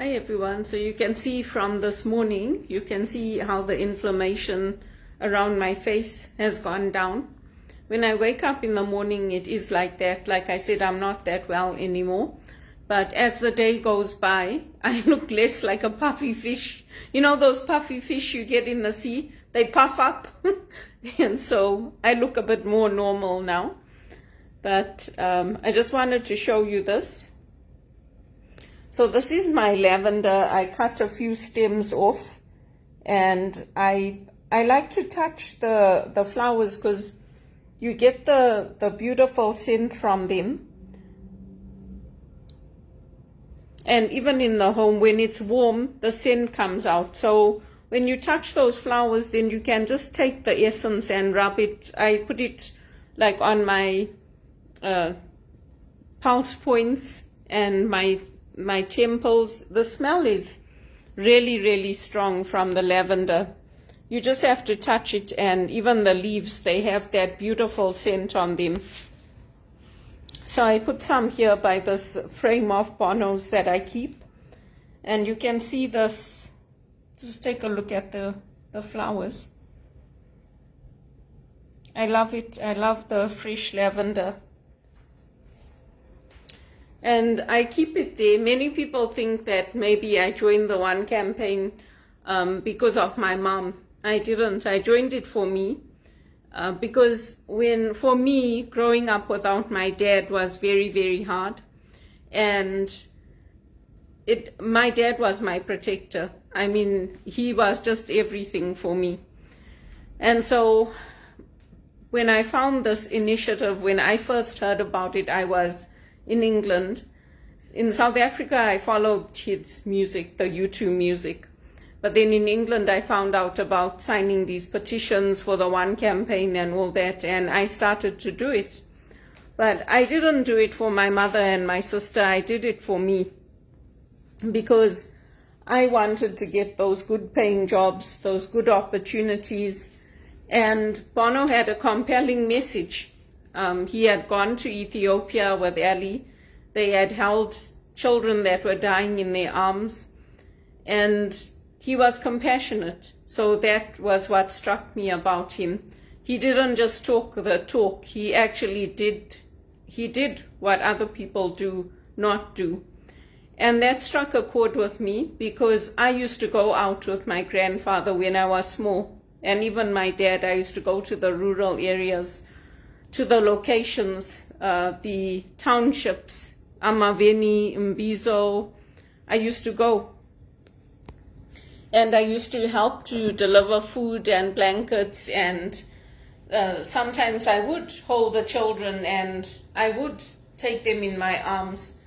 Hi everyone. So you can see from this morning, you can see how the inflammation around my face has gone down. When I wake up in the morning, it is like that. Like I said, I'm not that well anymore. But as the day goes by, I look less like a puffy fish. You know those puffy fish you get in the sea? They puff up. And so I look a bit more normal now. But I just wanted to show you this. So this is my lavender. I cut a few stems off, and I like to touch the flowers because you get the beautiful scent from them. And even in the home, when it's warm, the scent comes out. So when you touch those flowers, then you can just take the essence and rub it. I put it like on my pulse points and my temples. The smell is really, really strong from the lavender. You just have to touch it, and even the leaves, they have that beautiful scent on them. So I put some here by this frame of Bonos that I keep, and you can see this. Just take a look at the flowers. I love it. I love the fresh lavender. And I keep it there. Many people think that maybe I joined the One campaign because of my mom. I didn't. I joined it for me because for me, growing up without my dad was very, very hard. And my dad was my protector. I mean, he was just everything for me. And so when I found this initiative, when I first heard about it, I was in England. In South Africa, I followed his music, the U2 music. But then in England, I found out about signing these petitions for the One campaign and all that, and I started to do it. But I didn't do it for my mother and my sister. I did it for me because I wanted to get those good paying jobs, those good opportunities. And Bono had a compelling message. He had gone to Ethiopia with Ali. They had held children that were dying in their arms, and he was compassionate. So that was what struck me about him. He didn't just talk the talk. He actually did what other people do not do. And that struck a chord with me because I used to go out with my grandfather when I was small. And even my dad, I used to go to the rural areas, to the locations, the townships, Amaveni, Mbizo. I used to go. And I used to help to deliver food and blankets, and sometimes I would hold the children and I would take them in my arms.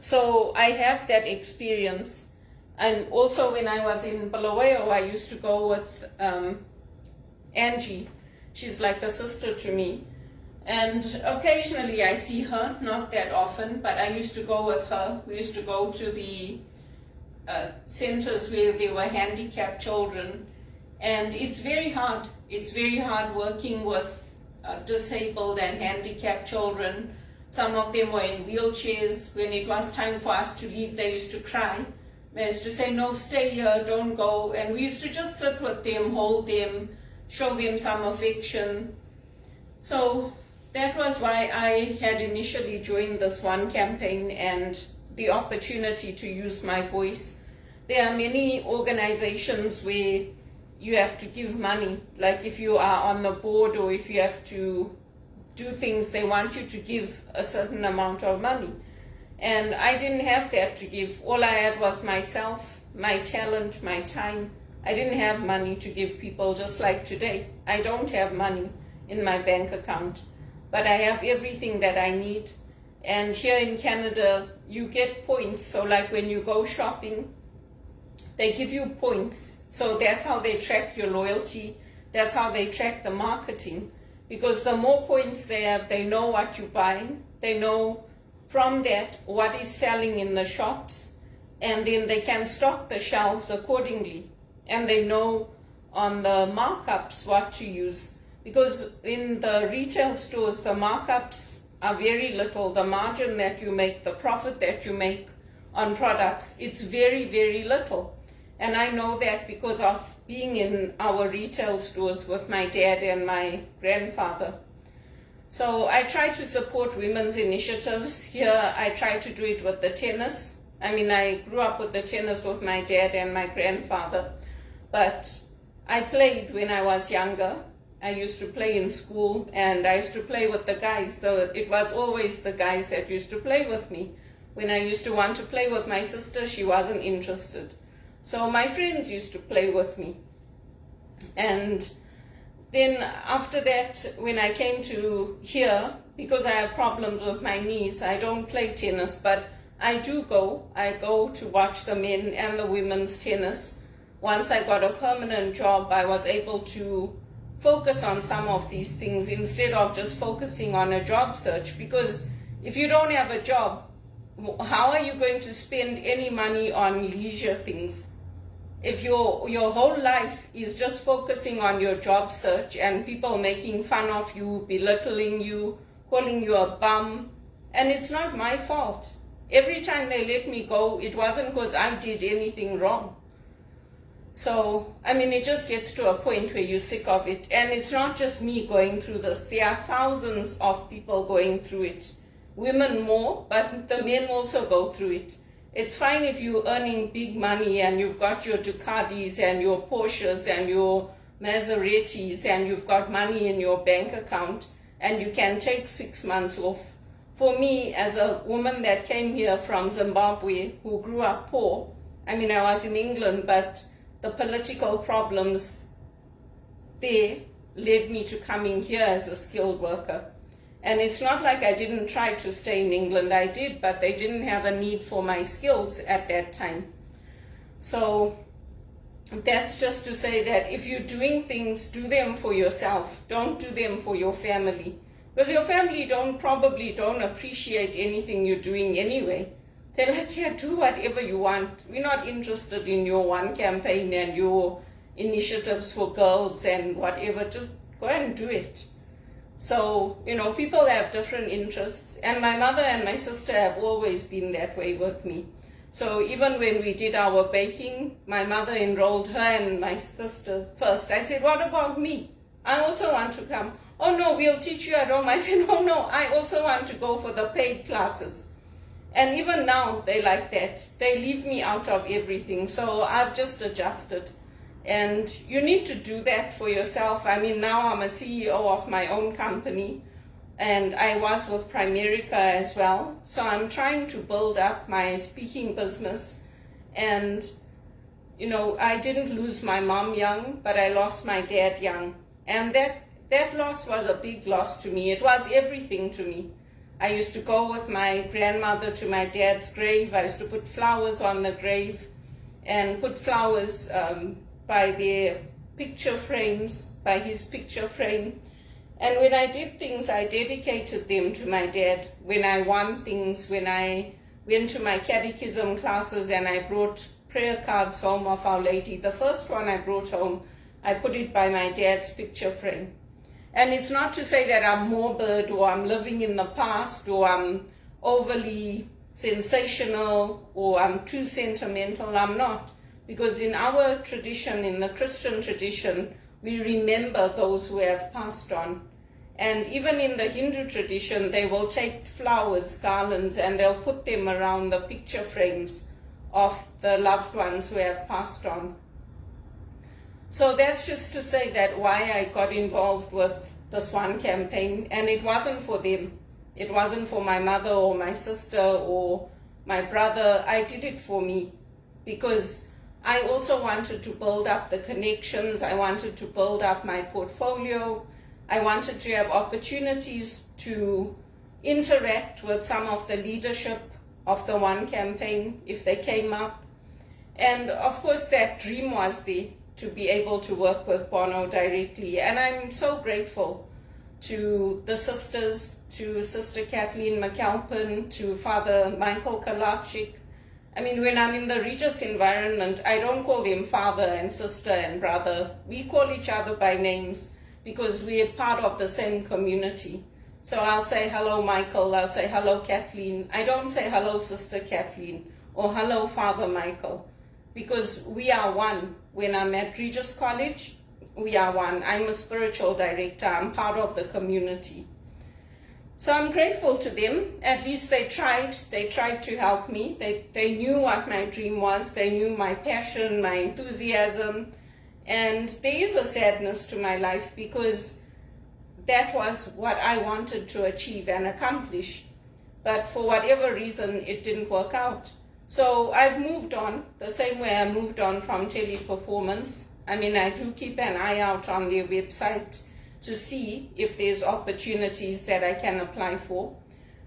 So I have that experience. And also when I was in Bulawayo, I used to go with Angie. She's like a sister to me. And occasionally I see her, not that often, but I used to go with her. We used to go to the centers where there were handicapped children. And it's very hard. It's very hard working with disabled and handicapped children. Some of them were in wheelchairs. When it was time for us to leave, they used to cry. They used to say, no, stay here, don't go. And we used to just sit with them, hold them, show them some affection. So that was why I had initially joined this One campaign and the opportunity to use my voice. There are many organizations where you have to give money, like if you are on the board or if you have to do things, they want you to give a certain amount of money. And I didn't have that to give. All I had was myself, my talent, my time. I didn't have money to give people, just like today. I don't have money in my bank account, but I have everything that I need. And here in Canada, you get points. So like when you go shopping, they give you points. So that's how they track your loyalty. That's how they track the marketing. Because the more points they have, they know what you're buying. They know from that what is selling in the shops. And then they can stock the shelves accordingly. And they know on the markups what to use. Because in the retail stores, the markups are very little. The margin that you make, the profit that you make on products, it's very, very little. And I know that because of being in our retail stores with my dad and my grandfather. So I try to support women's initiatives here. I try to do it with the tennis. I mean, I grew up with the tennis with my dad and my grandfather, but I played when I was younger. I used to play in school, and I used to play with the guys. It was always the guys that used to play with me. When I used to want to play with my sister, she wasn't interested. So my friends used to play with me. And then after that, when I came to here, because I have problems with my knees, I don't play tennis, but I do go. I go to watch the men and the women's tennis. Once I got a permanent job, I was able to focus on some of these things instead of just focusing on a job search. Because if you don't have a job, how are you going to spend any money on leisure things? If your whole life is just focusing on your job search and people making fun of you, belittling you, calling you a bum, and it's not my fault. Every time they let me go, it wasn't because I did anything wrong. So, I mean, it just gets to a point where you're sick of it. And it's not just me going through this. There are thousands of people going through it. Women more, but the men also go through it. It's fine if you're earning big money and you've got your Ducatis and your Porsches and your Maseratis and you've got money in your bank account and you can take 6 months off. For me, as a woman that came here from Zimbabwe who grew up poor, I mean, I was in England, but the political problems there led me to coming here as a skilled worker. And it's not like I didn't try to stay in England. I did, but they didn't have a need for my skills at that time. So that's just to say that if you're doing things, do them for yourself. Don't do them for your family. Because your family probably don't appreciate anything you're doing anyway. They're like, yeah, do whatever you want. We're not interested in your one campaign and your initiatives for girls and whatever. Just go and do it. So, people have different interests. And my mother and my sister have always been that way with me. So even when we did our baking, my mother enrolled her and my sister first. I said, what about me? I also want to come. Oh, no, we'll teach you at home. I said, no, I also want to go for the paid classes. And even now, they like that. They leave me out of everything. So I've just adjusted. And you need to do that for yourself. I mean, now I'm a CEO of my own company. And I was with Primerica as well. So I'm trying to build up my speaking business. And, I didn't lose my mom young, but I lost my dad young. And that loss was a big loss to me. It was everything to me. I used to go with my grandmother to my dad's grave. I used to put flowers on the grave and put flowers by their picture frames, by his picture frame. And when I did things, I dedicated them to my dad. When I won things, when I went to my catechism classes and I brought prayer cards home of Our Lady, the first one I brought home, I put it by my dad's picture frame. And it's not to say that I'm morbid or I'm living in the past or I'm overly sensational or I'm too sentimental. I'm not. Because in our tradition, in the Christian tradition, we remember those who have passed on. And even in the Hindu tradition, they will take flowers, garlands, and they'll put them around the picture frames of the loved ones who have passed on. So that's just to say that why I got involved with this one campaign, and it wasn't for them. It wasn't for my mother or my sister or my brother. I did it for me because I also wanted to build up the connections. I wanted to build up my portfolio. I wanted to have opportunities to interact with some of the leadership of the one campaign if they came up. And of course that dream was there, to be able to work with Bono directly. And I'm so grateful to the sisters, to Sister Kathleen McAlpin, to Father Michael Kalachik. I mean, when I'm in the religious environment, I don't call them father and sister and brother. We call each other by names because we are part of the same community. So I'll say, hello, Michael. I'll say, hello, Kathleen. I don't say, hello, Sister Kathleen, or hello, Father Michael, because we are one. When I'm at Regis College, we are one. I'm a spiritual director. I'm part of the community. So I'm grateful to them. At least they tried. They tried to help me. They knew what my dream was. They knew my passion, my enthusiasm. And there is a sadness to my life because that was what I wanted to achieve and accomplish. But for whatever reason, it didn't work out. So I've moved on the same way I moved on from teleperformance. I mean, I do keep an eye out on their website to see if there's opportunities that I can apply for.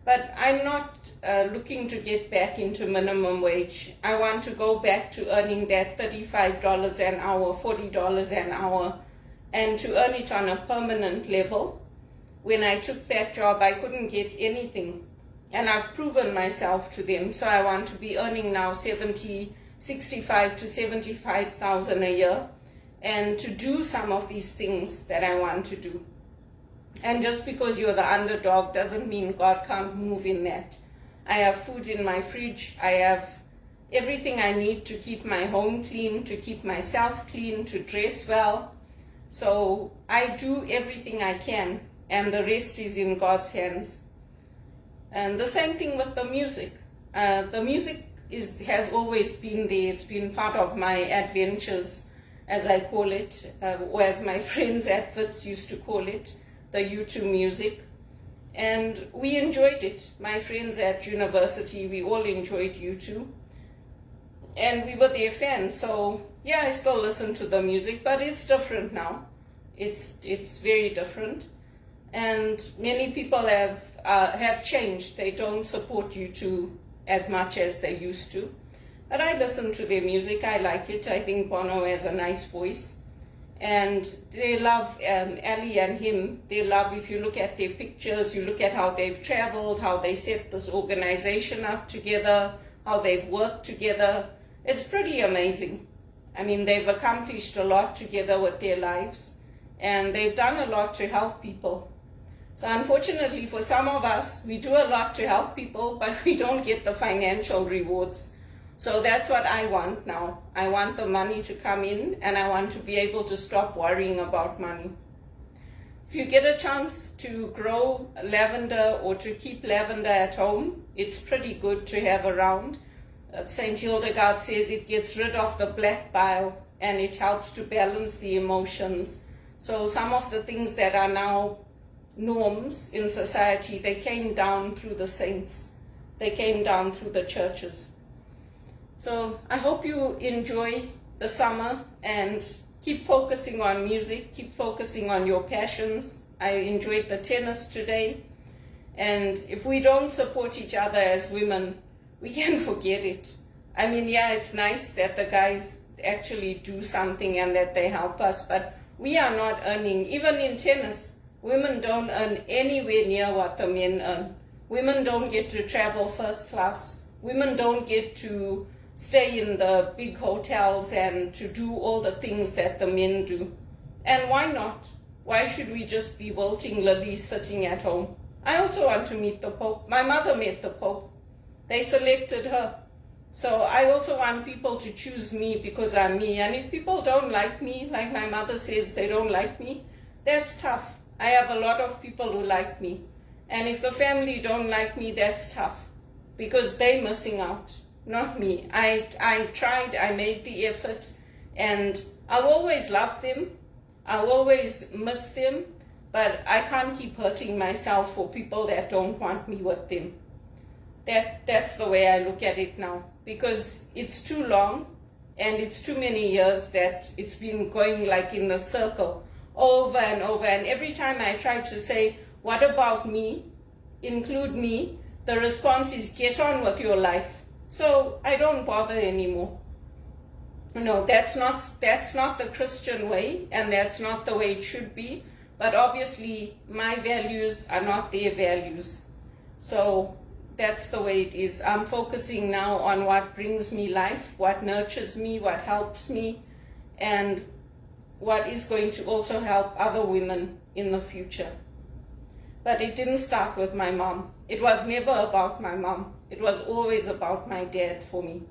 But I'm not looking to get back into minimum wage. I want to go back to earning that $35 an hour, $40 an hour, and to earn it on a permanent level. When I took that job, I couldn't get anything. And I've proven myself to them. So I want to be earning now 65 to 75,000 a year, and to do some of these things that I want to do. And just because you're the underdog doesn't mean God can't move in that. I have food in my fridge. I have everything I need to keep my home clean, to keep myself clean, to dress well. So I do everything I can, and the rest is in God's hands. And the same thing with the music. The music has always been there. It's been part of my adventures, as I call it, or as my friends at Wits used to call it, the U2 music. And we enjoyed it. My friends at university, we all enjoyed U2. And we were their fans. So yeah, I still listen to the music, but it's different now. It's very different. And many people have changed. They don't support U2 as much as they used to. But I listen to their music. I like it. I think Bono has a nice voice. And they love Ali and him. They love, if you look at their pictures, you look at how they've traveled, how they set this organization up together, how they've worked together. It's pretty amazing. I mean, they've accomplished a lot together with their lives. And they've done a lot to help people. So unfortunately for some of us, we do a lot to help people, but we don't get the financial rewards. So that's what I want now. I want the money to come in, and I want to be able to stop worrying about money. If you get a chance to grow lavender or to keep lavender at home, it's pretty good to have around. St. Hildegard says it gets rid of the black bile and it helps to balance the emotions. So some of the things that are now norms in society, they came down through the saints. They came down through the churches. So I hope you enjoy the summer and keep focusing on music, keep focusing on your passions. I enjoyed the tennis today. And if we don't support each other as women, we can forget it. I mean, yeah, it's nice that the guys actually do something and that they help us, but we are not earning, even in tennis, women don't earn anywhere near what the men earn. Women don't get to travel first class. Women don't get to stay in the big hotels and to do all the things that the men do. And why not? Why should we just be wilting lilies sitting at home? I also want to meet the Pope. My mother met the Pope. They selected her. So I also want people to choose me because I'm me. And if people don't like me, like my mother says they don't like me, that's tough. I have a lot of people who like me. And if the family don't like me, that's tough because they're missing out, not me. I tried, I made the effort, and I'll always love them. I'll always miss them, but I can't keep hurting myself for people that don't want me with them. That's the way I look at it now, because it's too long and it's too many years that it's been going like in the circle over and over. And every time I try to say, what about me? Include me. The response is, get on with your life. So I don't bother anymore. No, that's not the Christian way, and that's not the way it should be. But obviously, my values are not their values. So that's the way it is. I'm focusing now on what brings me life, what nurtures me, what helps me, and what is going to also help other women in the future. But it didn't start with my mom. it was never about my mom. It was always about my dad for me.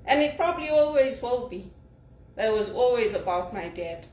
And it probably always will be. It was always about my dad.